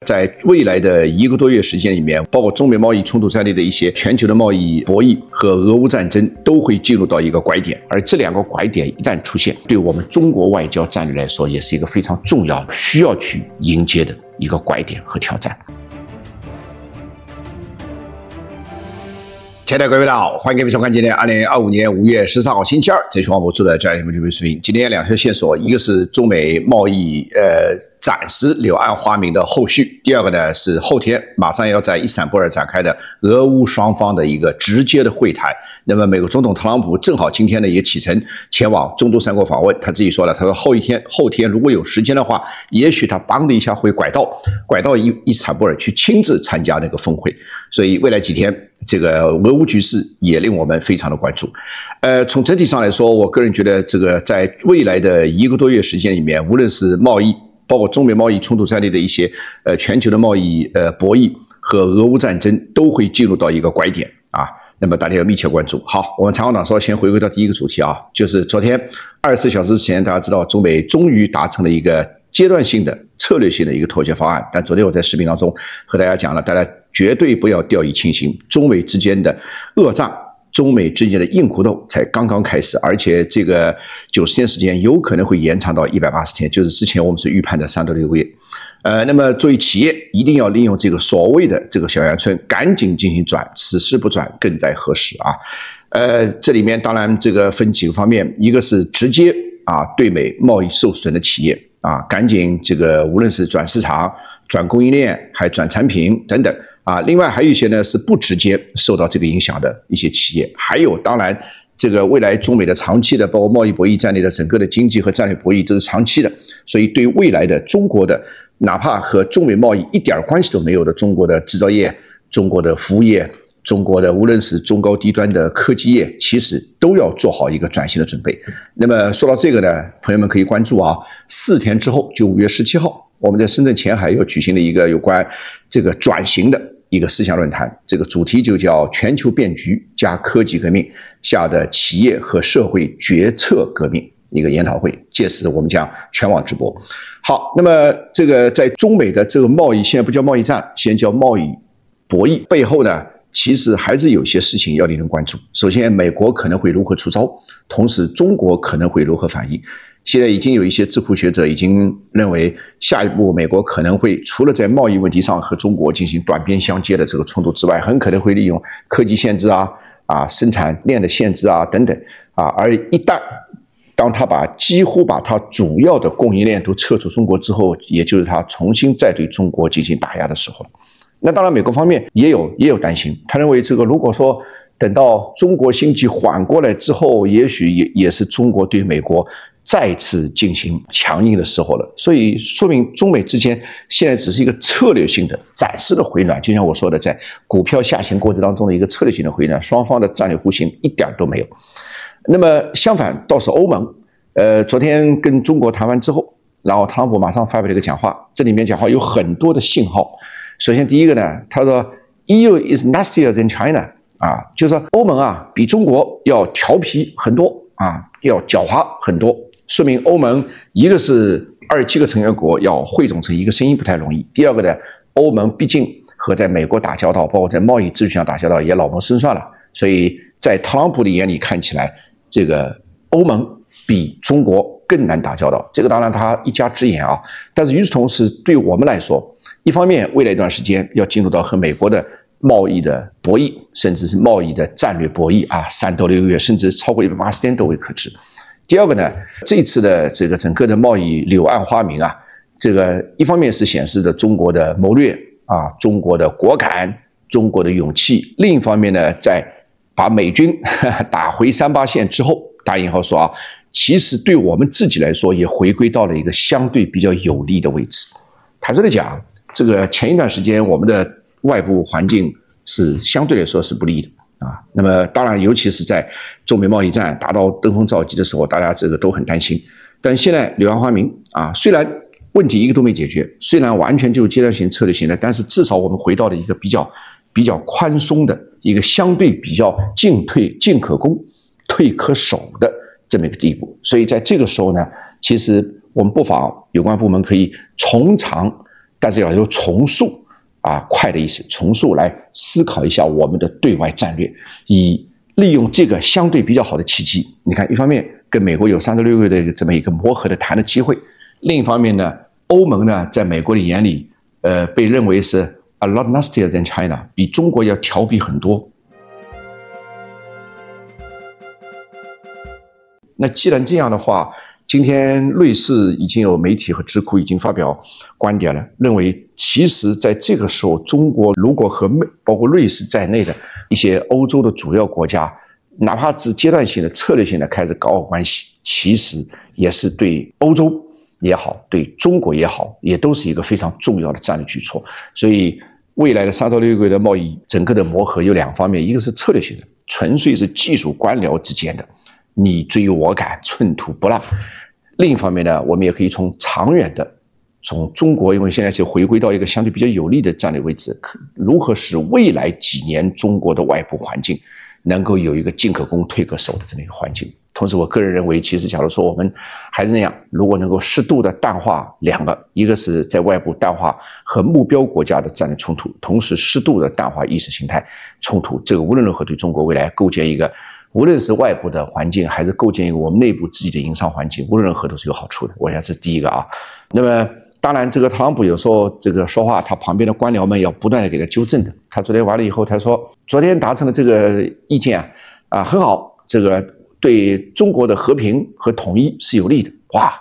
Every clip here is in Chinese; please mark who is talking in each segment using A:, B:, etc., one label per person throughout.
A: 在未来的1个多月时间里面，包括中美贸易冲突在内的一些全球的贸易博弈和俄乌战争都会进入到一个拐点，而这2个拐点一旦出现，对我们中国外交战略来说，也是一个非常重要的、需要去迎接的一个拐点和挑战。亲爱的各位大家好，欢迎各位收看今天2025年5月13号星期二这期广播出的战略分析视频。今天2条线索，一个是中美贸易暂时柳暗花明的后续，第二个呢是后天马上要在伊斯坦布尔展开的俄乌双方的一个直接的会谈。那么美国总统特朗普正好今天呢也启程前往中东3国访问，他自己说了，他说后天如果有时间的话，也许他的一下会拐到伊斯坦布尔去亲自参加那个峰会。所以未来几天这个俄乌局势也令我们非常的关注。从整体上来说，我个人觉得这个在未来的1个多月时间里面，无论是贸易，包括中美贸易冲突在内的一些全球的贸易博弈和俄乌战争都会进入到一个拐点啊。那么大家要密切关注。好，我们长话短说，先回归到第一个主题啊，就是昨天24小时之前，大家知道中美终于达成了一个阶段性的策略性的一个妥协方案。但昨天我在视频当中和大家讲了，大家绝对不要掉以轻心，中美之间的恶战，中美之间的硬骨头才刚刚开始，而且这个90天时间有可能会延长到180天，就是之前我们是预判的3到6个月。那么作为企业，一定要利用这个所谓的这个小阳春，赶紧进行转，此时不转更待何时啊？这里面当然这个分几个方面，一个是直接对美贸易受损的企业赶紧这个无论是转市场、转供应链，还转产品等等另外还有一些呢是不直接受到这个影响的一些企业，还有当然这个未来中美的长期的包括贸易博弈在内的整个的经济和战略博弈都是长期的，所以对未来的中国的哪怕和中美贸易一点关系都没有的中国的制造业、中国的服务业、中国的无论是中高低端的科技业，其实都要做好一个转型的准备。那么说到这个呢，朋友们可以关注4天之后，就5月17号，我们在深圳前海又举行了一个有关这个转型的一个思想论坛，这个主题就叫全球变局加科技革命下的企业和社会决策革命一个研讨会，届时我们将全网直播。好，那么这个在中美的这个贸易现在不叫贸易战，现在叫贸易博弈背后呢，其实还是有些事情要令人关注。首先美国可能会如何出招，同时中国可能会如何反应。现在已经有一些智库学者已经认为，下一步美国可能会除了在贸易问题上和中国进行短边相接的这个冲突之外，很可能会利用科技限制生产链的限制等等而一旦当他几乎把他主要的供应链都撤出中国之后，也就是他重新再对中国进行打压的时候了。那当然美国方面也有担心，他认为这个如果说等到中国经济缓过来之后，也许也是中国对美国再次进行强硬的时候了。所以说明中美之间现在只是一个策略性的暂时的回暖，就像我说的，在股票下行过程当中的一个策略性的回暖，双方的战略互信一点都没有。那么相反倒是欧盟昨天跟中国谈完之后，然后特朗普马上发表了一个讲话，这里面讲话有很多的信号。首先第一个呢，他说 EU is nastier than China 就是说欧盟比中国要调皮很多要狡猾很多，说明欧盟一个是27个成员国要汇总成一个声音不太容易，第二个呢，欧盟毕竟和在美国打交道，包括在贸易秩序上打交道也老谋深算了，所以在特朗普的眼里看起来，这个欧盟比中国更难打交道，这个当然他一家之言但是与此同时，对我们来说，一方面未来一段时间要进入到和美国的贸易的博弈，甚至是贸易的战略博弈3到6个月，甚至超过180天都为可知。第二个呢，这次的这个整个的贸易柳暗花明这个一方面是显示着中国的谋略中国的果敢，中国的勇气，另一方面呢，在把美军打回38线之后，打引号说其实对我们自己来说也回归到了一个相对比较有利的位置。坦率的讲，这个前一段时间我们的外部环境是相对来说是不利的那么当然尤其是在中美贸易战达到登峰造极的时候，大家这个都很担心。但现在柳暗花明虽然问题一个都没解决，虽然完全就是阶段性策略性的，但是至少我们回到了一个比较宽松的一个相对比较进可攻退可守的这么一个地步。所以在这个时候呢，其实我们不妨有关部门可以从长但是要有重塑快的意思，重塑来思考一下我们的对外战略，以利用这个相对比较好的契机。你看，一方面跟美国有3到6个月的这么一个磨合的谈的机会，另一方面呢，欧盟呢在美国的眼里，被认为是 a lot nastier than China， 比中国要调皮很多。那既然这样的话，今天瑞士已经有媒体和智库已经发表观点了，认为其实在这个时候，中国如果和包括瑞士在内的一些欧洲的主要国家，哪怕是阶段性的、策略性的开始搞好关系，其实也是对欧洲也好，对中国也好，也都是一个非常重要的战略举措。所以未来的3到6个月的贸易整个的磨合有2方面，一个是策略性的，纯粹是技术官僚之间的你追我赶，寸土不让。另一方面呢，我们也可以从长远的，从中国，因为现在是回归到一个相对比较有利的战略位置，如何使未来几年中国的外部环境能够有一个进可攻退可守的这么一个环境。同时我个人认为，其实假如说我们还是那样，如果能够适度的淡化2个，一个是在外部淡化和目标国家的战略冲突，同时适度的淡化意识形态冲突，这个无论如何对中国未来构建一个，无论是外部的环境，还是构建一个我们内部自己的营商环境，无论如何都是有好处的。我想这是第一个啊。那么当然，这个特朗普有时候这个说话，他旁边的官僚们要不断的给他纠正的。他昨天完了以后，他说昨天达成的这个意见很好，这个对中国的和平和统一是有利的。哇，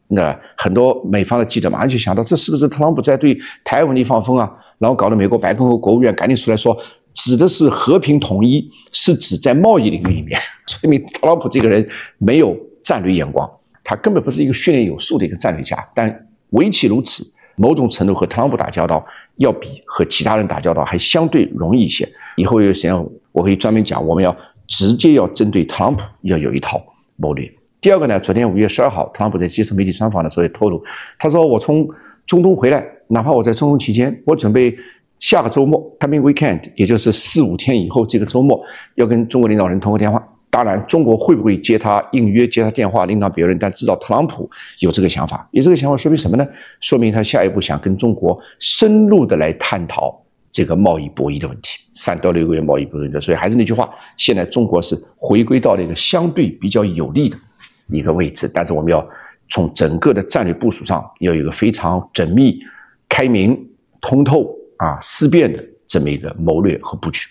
A: 那很多美方的记者马上就想到，这是不是特朗普在对台湾问题放风啊？然后搞得美国白宫和国务院赶紧出来说，指的是和平统一，是指在贸易领域里面。说明特朗普这个人没有战略眼光，他根本不是一个训练有素的一个战略家。但唯其如此，某种程度和特朗普打交道，要比和其他人打交道还相对容易一些。以后有时间我可以专门讲，我们要直接要针对特朗普要有一套谋略。第二个呢，昨天5月12号，特朗普在接受媒体专访的时候也透露，他说我从中东回来，哪怕我在中东期间，我准备下个周末 coming weekend， 也就是4、5天以后这个周末，要跟中国领导人通个电话。当然，中国会不会接他应约接他电话另当别论，但至少特朗普有这个想法，有这个想法说明什么呢？说明他下一步想跟中国深入的来探讨这个贸易博弈的问题，3到6个月贸易博弈的。所以还是那句话，现在中国是回归到了一个相对比较有利的一个位置，但是我们要从整个的战略部署上要有一个非常缜密、开明、通透思辨的这么一个谋略和布局。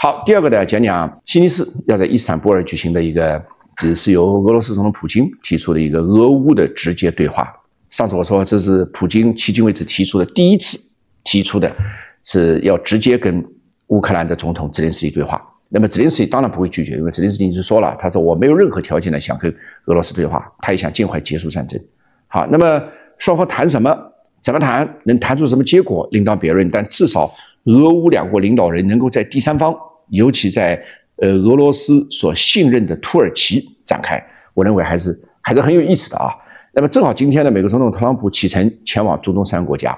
A: 好，第二个呢，讲讲星期四要在伊斯坦布尔举行的一个，这是由俄罗斯总统普京提出的一个俄乌的直接对话。上次我说这是普京迄今为止提出的第一次提出的是要直接跟乌克兰的总统泽连斯基对话。那么泽连斯基当然不会拒绝，因为泽连斯基已经说了，他说我没有任何条件的想跟俄罗斯对话，他也想尽快结束战争。好，那么双方谈什么？怎么谈？能谈出什么结果？另当别论。但至少俄乌2国领导人能够在第三方，尤其在俄罗斯所信任的土耳其展开，我认为还是很有意思的啊。那么正好今天的美国总统特朗普启程前往中东3个国家，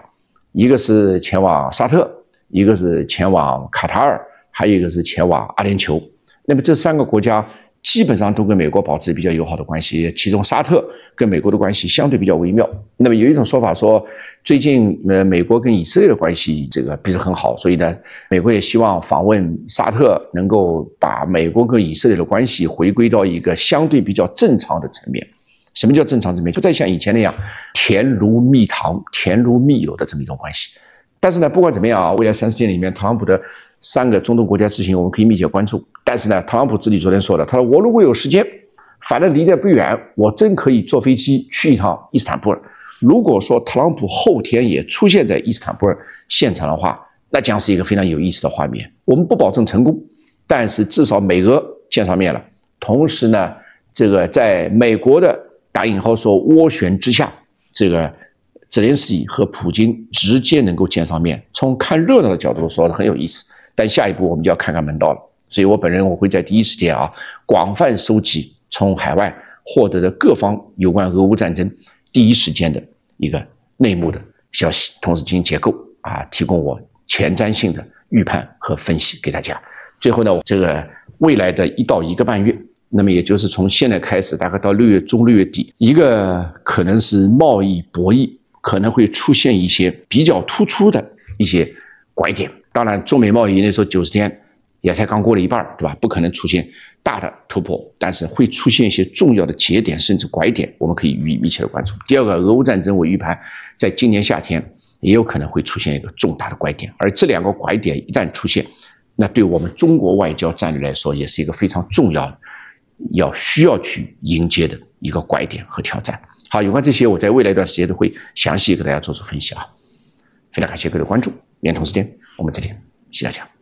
A: 一个是前往沙特，一个是前往卡塔尔，还有一个是前往阿联酋。那么这3个国家基本上都跟美国保持比较友好的关系，其中沙特跟美国的关系相对比较微妙。那么有一种说法说，最近美国跟以色列的关系这个不是很好，所以呢，美国也希望访问沙特，能够把美国跟以色列的关系回归到一个相对比较正常的层面。什么叫正常层面？就再像以前那样甜如蜜糖、甜如蜜友的这么一种关系。但是呢，不管怎么样未来30天里面，特朗普的3个中东国家之行，我们可以密切关注。但是呢，特朗普自己昨天说的，他说我如果有时间，反正离得不远，我真可以坐飞机去一趟伊斯坦布尔。如果说特朗普后天也出现在伊斯坦布尔现场的话，那将是一个非常有意思的画面。我们不保证成功，但是至少美俄见上面了。同时呢，这个在美国的打引号说涡旋之下，这个泽连斯基和普京直接能够见上面，从看热闹的角度说很有意思。但下一步我们就要看看门道了。所以我本人我会在第一时间广泛收集从海外获得的各方有关俄乌战争第一时间的一个内幕的消息，同时进行结构提供我前瞻性的预判和分析给大家。最后呢，这个未来的1到1个半月，那么也就是从现在开始，大概到6月中6月底，一个可能是贸易博弈可能会出现一些比较突出的一些拐点。当然，中美贸易那时候90天也才刚过了一半，对吧？不可能出现大的突破，但是会出现一些重要的节点甚至拐点，我们可以予以密切的关注。第二个，俄乌战争我预判在今年夏天也有可能会出现一个重大的拐点，而这2个拐点一旦出现，那对我们中国外交战略来说也是一个非常重要的需要去迎接的一个拐点和挑战。好，有关这些我在未来一段时间都会详细给大家做出分析啊。非常感谢各位的关注，明天同时间我们再见，谢谢大家。